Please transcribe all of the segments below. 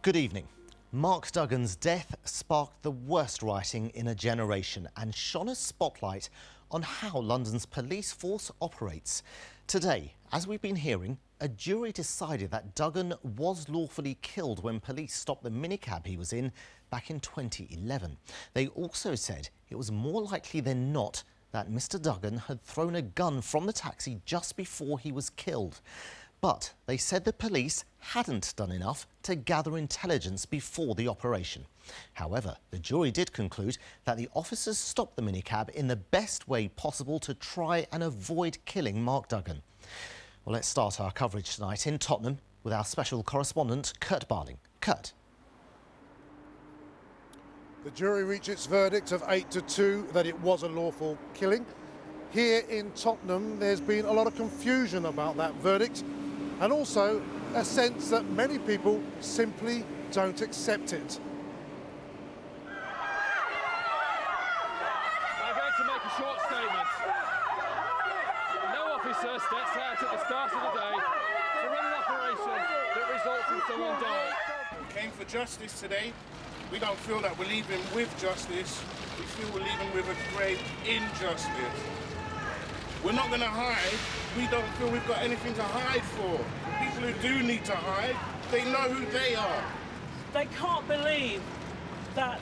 Good evening. Mark Duggan's death sparked the worst rioting in a generation and shone a spotlight on how London's police force operates. Today, as we've been hearing, a jury decided that Duggan was lawfully killed when police stopped the minicab he was in back in 2011. They also said it was more likely than not that Mr. Duggan had thrown a gun from the taxi just before he was killed. But they said the police hadn't done enough to gather intelligence before the operation. However, the jury did conclude that the officers stopped the minicab in the best way possible to try and avoid killing Mark Duggan. Well, let's start our coverage tonight in Tottenham with our special correspondent, Kurt Barling. Kurt. The jury reached its verdict of 8-2 that it was a lawful killing. Here in Tottenham, there's been a lot of confusion about that verdict, and also a sense that many people simply don't accept it. I'm going to make a short statement. No officer steps out at the start of the day to run an operation that results in someone dying. We came for justice today. We don't feel that we're leaving with justice. We feel we're leaving with a grave injustice. We're not going to hide. We don't feel we've got anything to hide for. The people who do need to hide, they know who they are. They can't believe that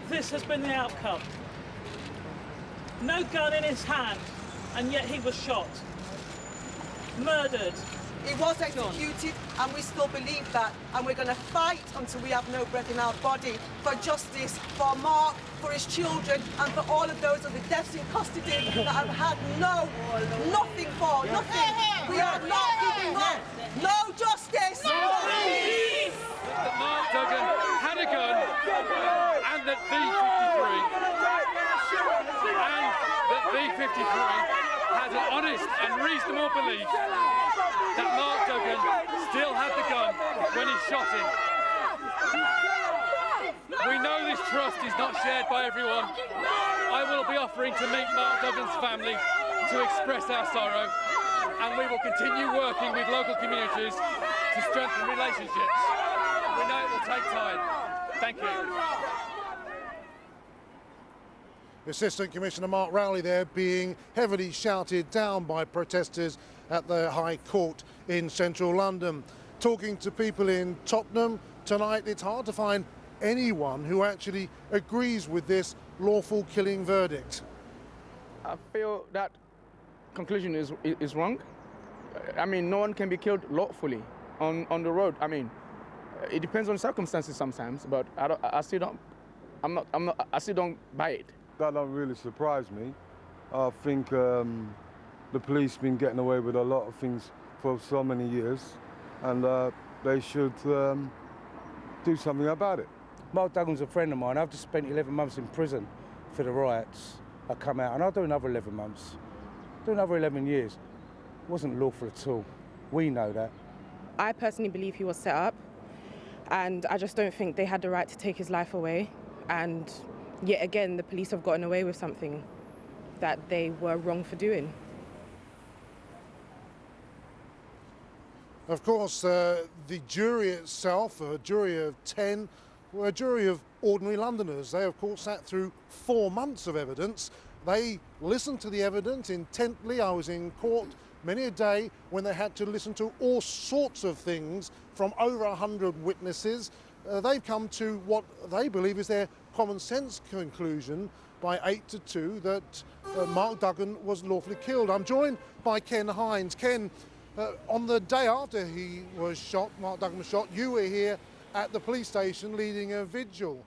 this has been the outcome. No gun in his hand, and yet he was shot. Murdered. He was executed, and we still believe that, and we're going to fight until we have no breath in our body for justice, for Mark, for his children, and for all of those of the deaths in custody that have had nothing for, nothing. We are not giving up. No justice. No peace. That Mark Duggan had a gun, and that V53 had an honest and reasonable belief that Mark Duggan still had the gun when he shot him. We know this trust is not shared by everyone. I will be offering to meet Mark Duggan's family to express our sorrow, and we will continue working with local communities to strengthen relationships. We know it will take time. Thank you. Assistant Commissioner Mark Rowley there being heavily shouted down by protesters at the High Court in central London. Talking to people in Tottenham tonight, it's hard to find anyone who actually agrees with this lawful killing verdict. I feel that conclusion is wrong. I mean, no one can be killed lawfully on the road. I mean, it depends on circumstances sometimes, but I still don't buy it. That don't really surprise me. I think the police been getting away with a lot of things for so many years, and they should do something about it. Mark Duggan's a friend of mine. I've just spent 11 months in prison for the riots. I come out and I'll do another 11 months. Do another 11 years. It wasn't lawful at all. We know that. I personally believe he was set up, and I just don't think they had the right to take his life away. And yet again, the police have gotten away with something that they were wrong for doing. Of course, the jury itself, a jury of 10, were a jury of ordinary Londoners. They, of course, sat through 4 months of evidence. They listened to the evidence intently. I was in court many a day when they had to listen to all sorts of things from over 100 witnesses. They've come to what they believe is their common sense conclusion by 8-2 that Mark Duggan was lawfully killed. I'm joined by Ken Hines. Ken, on the day after he was shot, Mark Duggan was shot, you were here at the police station leading a vigil.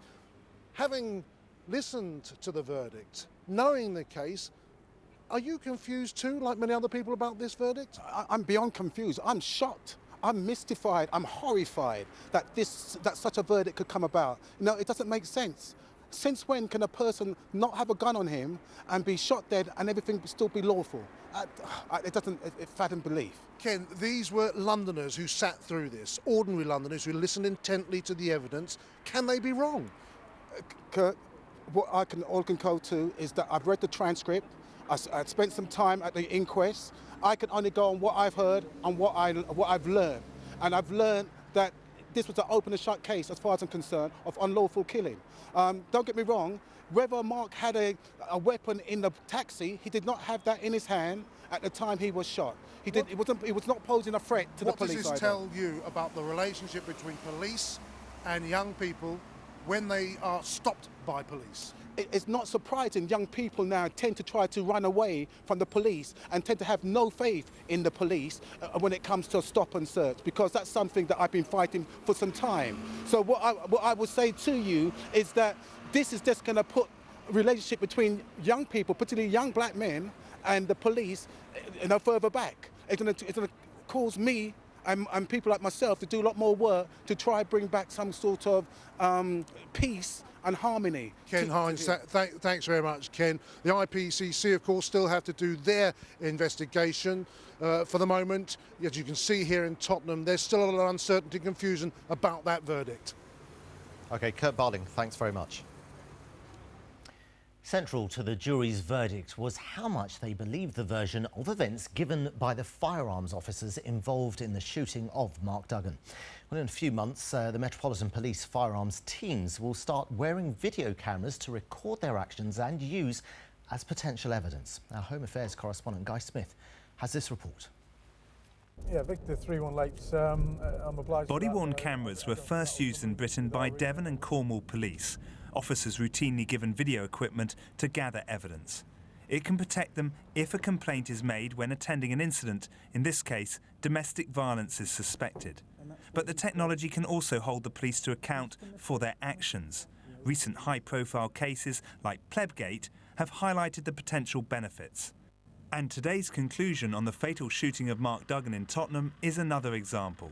Having listened to the verdict, knowing the case, are you confused too, like many other people, about this verdict? I'm beyond confused. I'm shocked. I'm mystified. I'm horrified that such a verdict could come about. No, it doesn't make sense. Since when can a person not have a gun on him and be shot dead and everything still be lawful? It fathom belief. Ken, these were Londoners who sat through this, ordinary Londoners who listened intently to the evidence. Can they be wrong? Kurt, what I can go to is that I've read the transcript. I spent some time at the inquest. I can only go on what I've heard and what I've learned. And I've learned that this was an open and shut case, as far as I'm concerned, of unlawful killing. Don't get me wrong, whether Mark had a weapon in the taxi, he did not have that in his hand at the time he was shot. He was not posing a threat to the police. What does this tell you about the relationship between police and young people when they are stopped by police? It's not surprising young people now tend to try to run away from the police and tend to have no faith in the police when it comes to a stop and search, because that's something that I've been fighting for some time. So what I would say to you is that this is just going to put a relationship between young people, particularly young black men, and the police, further back. It's going to cause me and people like myself to do a lot more work to try bring back some sort of peace and harmony. Ken Hines, thanks very much, Ken. The IPCC, of course, still have to do their investigation. For the moment, as you can see here in Tottenham, there's still a lot of uncertainty and confusion about that verdict. OK, Kurt Barding, thanks very much. Central to the jury's verdict was how much they believed the version of events given by the firearms officers involved in the shooting of Mark Duggan. Well, in a few months, the Metropolitan Police firearms teams will start wearing video cameras to record their actions and use as potential evidence. Our Home Affairs correspondent Guy Smith has this report. Yeah, Victor 318, I'm obliged. Body-worn cameras were first used in Britain by Devon and Cornwall police. Officers routinely given video equipment to gather evidence. It can protect them if a complaint is made when attending an incident. In this case, domestic violence is suspected. But the technology can also hold the police to account for their actions. Recent high-profile cases like Plebgate have highlighted the potential benefits. And today's conclusion on the fatal shooting of Mark Duggan in Tottenham is another example.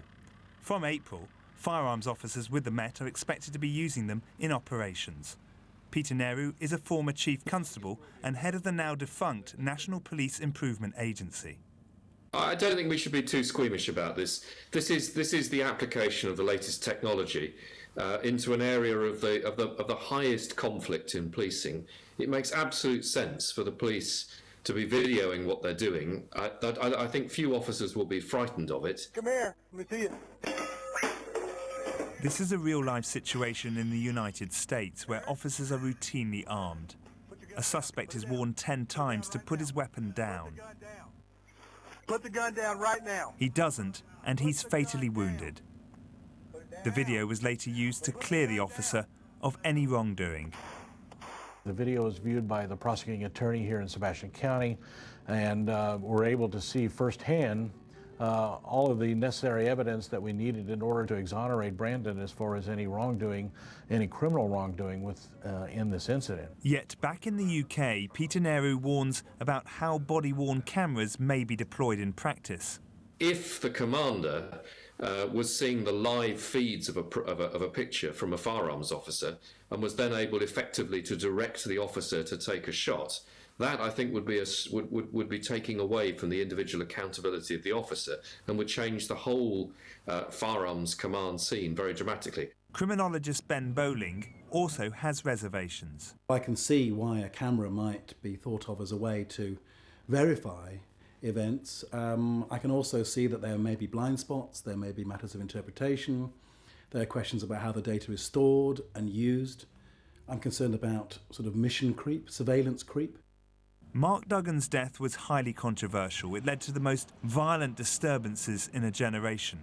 From April, firearms officers with the Met are expected to be using them in operations. Peter Nehru is a former chief constable and head of the now defunct National Police Improvement Agency. I don't think we should be too squeamish about this. This is the application of the latest technology into an area of the highest conflict in policing. It makes absolute sense for the police to be videoing what they're doing. I think few officers will be frightened of it. Come here, let me see you. This is a real-life situation in the United States where officers are routinely armed. A suspect is warned 10 times to put his weapon down. Put the gun down right now. He doesn't, and he's fatally wounded. The video was later used to clear the officer of any wrongdoing. The video was viewed by the prosecuting attorney here in Sebastian County, and we're able to see firsthand all of the necessary evidence that we needed in order to exonerate Brandon as far as any wrongdoing, any criminal wrongdoing in this incident. Yet back in the UK, Peter Nehru warns about how body-worn cameras may be deployed in practice. If the commander was seeing the live feeds of a picture from a firearms officer and was then able effectively to direct the officer to take a shot, that I think would be taking away from the individual accountability of the officer and would change the whole firearms command scene very dramatically. Criminologist Ben Bowling also has reservations. I can see why a camera might be thought of as a way to verify events. I can also see that there may be blind spots, there may be matters of interpretation, there are questions about how the data is stored and used. I'm concerned about sort of mission creep, surveillance creep. Mark Duggan's death was highly controversial. It led to the most violent disturbances in a generation.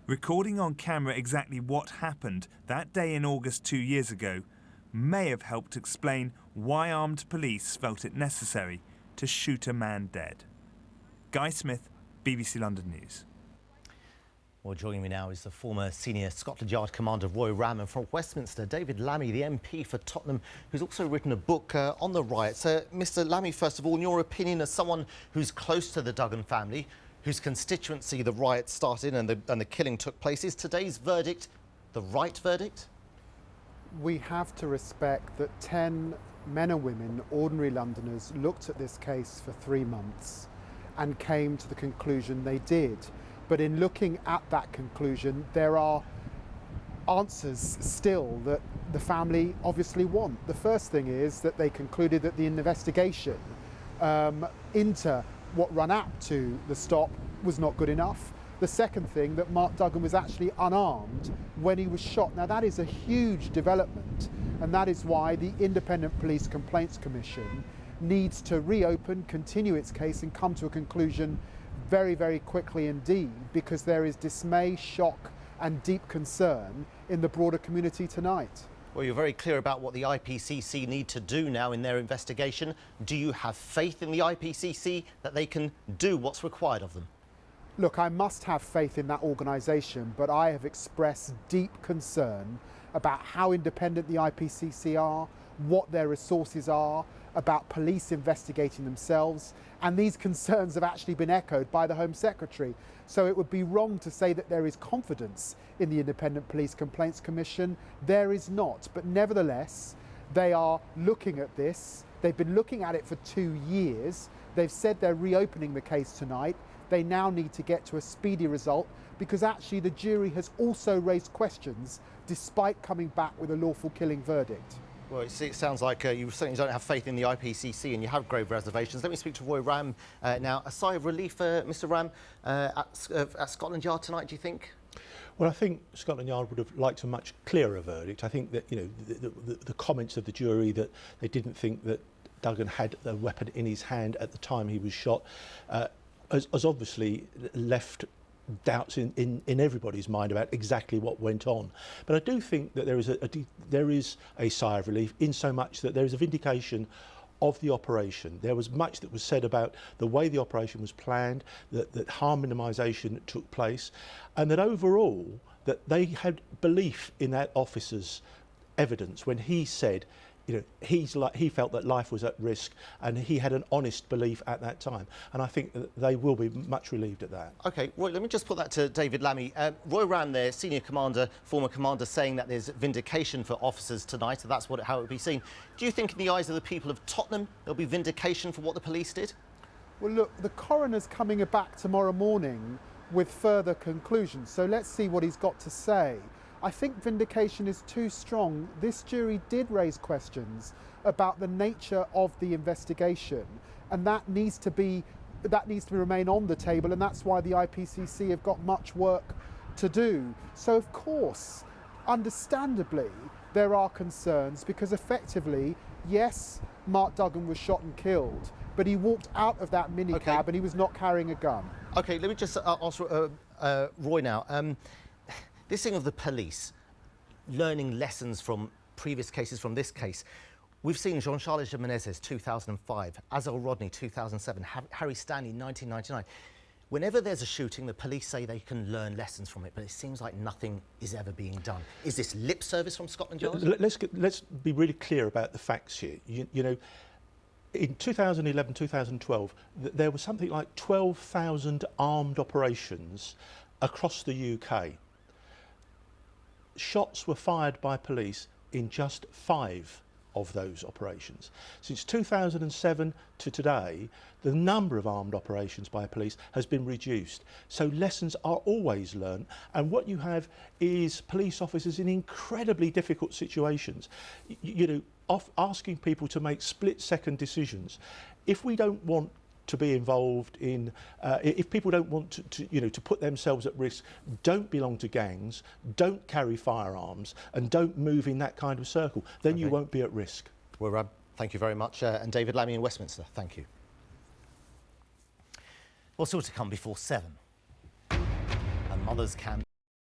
Recording on camera exactly what happened that day in August 2 years ago may have helped explain why armed police felt it necessary to shoot a man dead. Guy Smith, BBC London News. Well, joining me now is the former senior Scotland Yard commander Roy Ram, and from Westminster, David Lammy, the MP for Tottenham, who's also written a book on the riots. Mr. Lammy, first of all, in your opinion, as someone who's close to the Duggan family, whose constituency the riots started and the killing took place, is today's verdict the right verdict? We have to respect that 10 men and women, ordinary Londoners, looked at this case for 3 months and came to the conclusion they did. But in looking at that conclusion, there are answers still that the family obviously want. The first thing is that they concluded that the investigation into what ran up to the stop was not good enough. The second thing, that Mark Duggan was actually unarmed when he was shot. Now that is a huge development, and that is why the Independent Police Complaints Commission needs to reopen, continue its case and come to a conclusion very, very quickly indeed, because there is dismay, shock and deep concern in the broader community tonight. Well, you're very clear about what the IPCC need to do now in their investigation. Do you have faith in the IPCC that they can do what's required of them? Look, I must have faith in that organisation, but I have expressed deep concern about how independent the IPCC are, what their resources are, about police investigating themselves, and these concerns have actually been echoed by the Home Secretary. So it would be wrong to say that there is confidence in the Independent Police Complaints Commission. There is not, but nevertheless, they are looking at this. They've been looking at it for 2 years. They've said they're reopening the case tonight. They now need to get to a speedy result, because actually the jury has also raised questions despite coming back with a lawful killing verdict. Well, it sounds like you certainly don't have faith in the IPCC and you have grave reservations. Let me speak to Roy Ram now. A sigh of relief, Mr Ram, at Scotland Yard tonight, do you think? Well, I think Scotland Yard would have liked a much clearer verdict. I think that, the comments of the jury that they didn't think that Duggan had a weapon in his hand at the time he was shot has obviously left doubts in everybody's mind about exactly what went on. But I do think that there is a sigh of relief, in so much that there is a vindication of the operation. There was much that was said about the way the operation was planned, that harm minimisation took place, and that overall that they had belief in that officer's evidence when he said, he felt that life was at risk, and he had an honest belief at that time. And I think that they will be much relieved at that. OK, Roy, let me just put that to David Lammy. Roy Ram there, senior commander, former commander, saying that there's vindication for officers tonight, so that's how it would be seen. Do you think in the eyes of the people of Tottenham there'll be vindication for what the police did? Well, look, the coroner's coming back tomorrow morning with further conclusions, so let's see what he's got to say. I think vindication is too strong. This jury did raise questions about the nature of the investigation, and that needs to remain on the table, and that's why the IPCC have got much work to do. So of course, understandably, there are concerns, because effectively, yes, Mark Duggan was shot and killed, but he walked out of that minicab and he was not carrying a gun. OK, let me just ask Roy now. This thing of the police learning lessons from previous cases, from this case. We've seen Jean-Charles Jimenez 2005, Azzel Rodney 2007, Harry Stanley 1999. Whenever there's a shooting, the police say they can learn lessons from it, but it seems like nothing is ever being done. Is this lip service from Scotland Yard? Let's be really clear about the facts here. In 2011, 2012, there was something like 12,000 armed operations across the UK. Shots were fired by police in just 5 of those operations. Since 2007 to today, the number of armed operations by police has been reduced. So lessons are always learned, and what you have is police officers in incredibly difficult situations, asking people to make split-second decisions. If we don't want to be involved in, if people don't want to put themselves at risk, don't belong to gangs, don't carry firearms, and don't move in that kind of circle, then you won't be at risk. Well, thank you very much. And David Lammy in Westminster, thank you. Well, still to come before 7. A mother's camp.